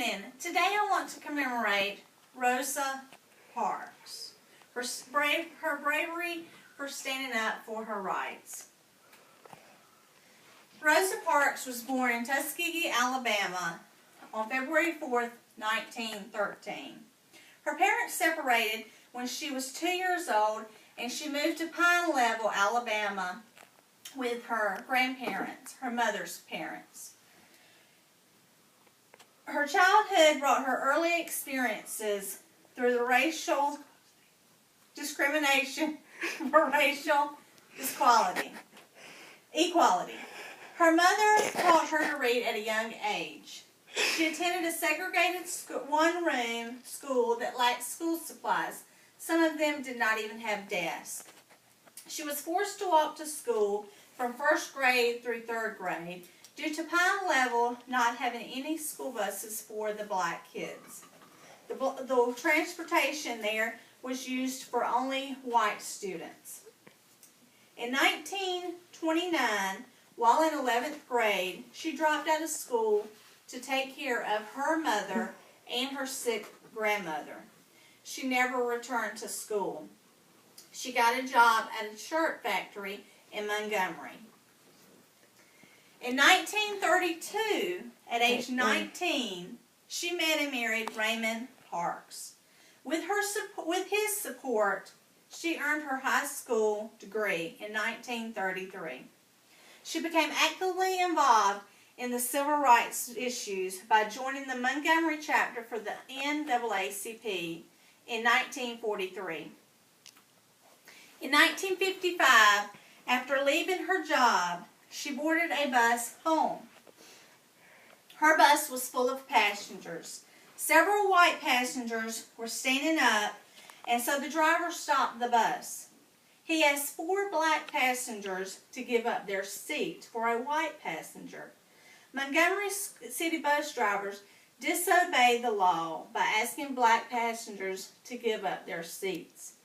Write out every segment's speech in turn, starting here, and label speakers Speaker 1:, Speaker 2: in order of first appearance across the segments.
Speaker 1: evening. Today I want to commemorate Rosa Parks. Her bravery for standing up for her rights. Rosa Parks was born in Tuskegee, Alabama on February 4th, 1913. Her parents separated when she was 2 years old, and she moved to Pine Level, Alabama with her grandparents, her mother's parents. Her childhood brought her early experiences through the racial discrimination for racial equality. Her mother taught her to read at a young age. She attended a segregated one-room school that lacked school supplies. Some of them did not even have desks. She was forced to walk to school from first grade through third grade due to Pine Level not having any school buses for the black kids. The transportation there was used for only white students. In 1929, while in 11th grade, she dropped out of school to take care of her mother and her sick grandmother. She never returned to school. She got a job at a shirt factory in Montgomery. In 1932, at age 19, she met and married Raymond Parks. With his support, she earned her high school degree in 1933. She became actively involved in the civil rights issues by joining the Montgomery chapter for the NAACP in 1943. In 1955, after leaving her job, she boarded a bus home. Her bus was full of passengers. Several white passengers were standing up, and so the driver stopped the bus. He asked 4 black passengers to give up their seat for a white passenger. Montgomery City bus drivers disobeyed the law by asking black passengers to give up their seats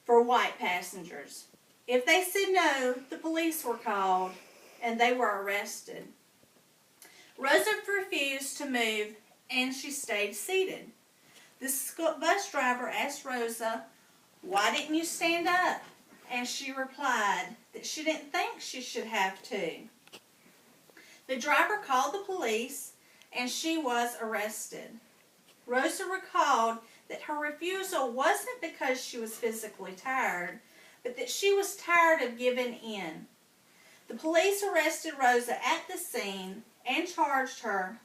Speaker 1: for white passengers. If they said no, the police were called and they were arrested. Rosa refused to move and she stayed seated. The bus driver asked Rosa, "Why didn't you stand up?" And she replied that she didn't think she should have to. The driver called the police and she was arrested. Rosa recalled that her refusal wasn't because she was physically tired, but that she was tired of giving in. The police arrested Rosa at the scene and charged her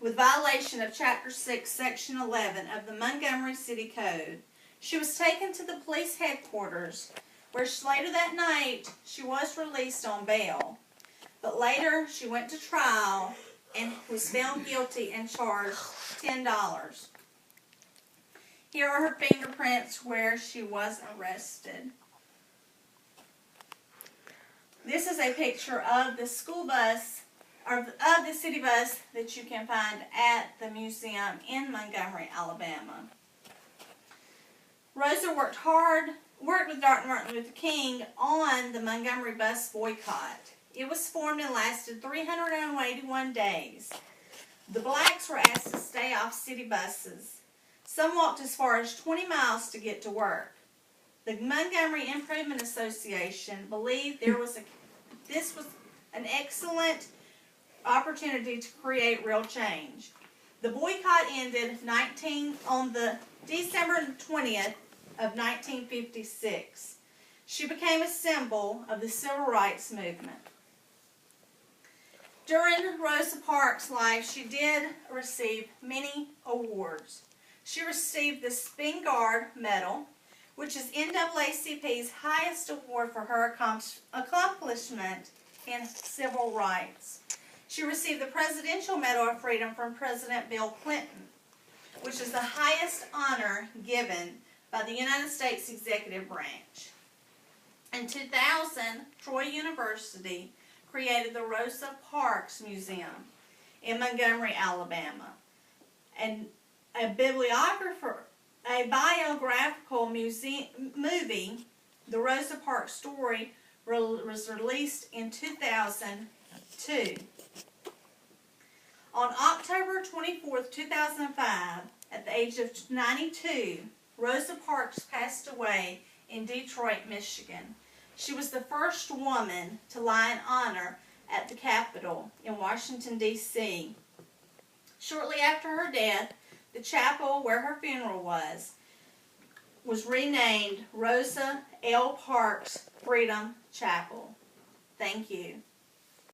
Speaker 1: with violation of Chapter 6, Section 11 of the Montgomery City Code. She was taken to the police headquarters, where later that night she was released on bail. But later she went to trial and was found guilty and charged $10. Here are her fingerprints where she was arrested. This is a picture of the school bus, or of the city bus that you can find at the museum in Montgomery, Alabama. Rosa worked with Dr. Martin Luther King on the Montgomery bus boycott. It was formed and lasted 381 days. The blacks were asked to stay off city buses. Some walked as far as 20 miles to get to work. The Montgomery Improvement Association believed this was an excellent opportunity to create real change. The boycott ended on the December 20th of 1956. She became a symbol of the civil rights movement. During Rosa Parks' life, she did receive many awards. She received the Spingarn Medal, which is NAACP's highest award for her accomplishment in civil rights. She received the Presidential Medal of Freedom from President Bill Clinton, which is the highest honor given by the United States Executive Branch. In 2000, Troy University created the Rosa Parks Museum in Montgomery, Alabama. And a biographical movie, The Rosa Parks Story, was released in 2002. On October 24th, 2005, at the age of 92, Rosa Parks passed away in Detroit, Michigan. She was the first woman to lie in honor at the Capitol in Washington, D.C. Shortly after her death, the chapel where her funeral was renamed Rosa L. Parks Freedom Chapel. Thank you.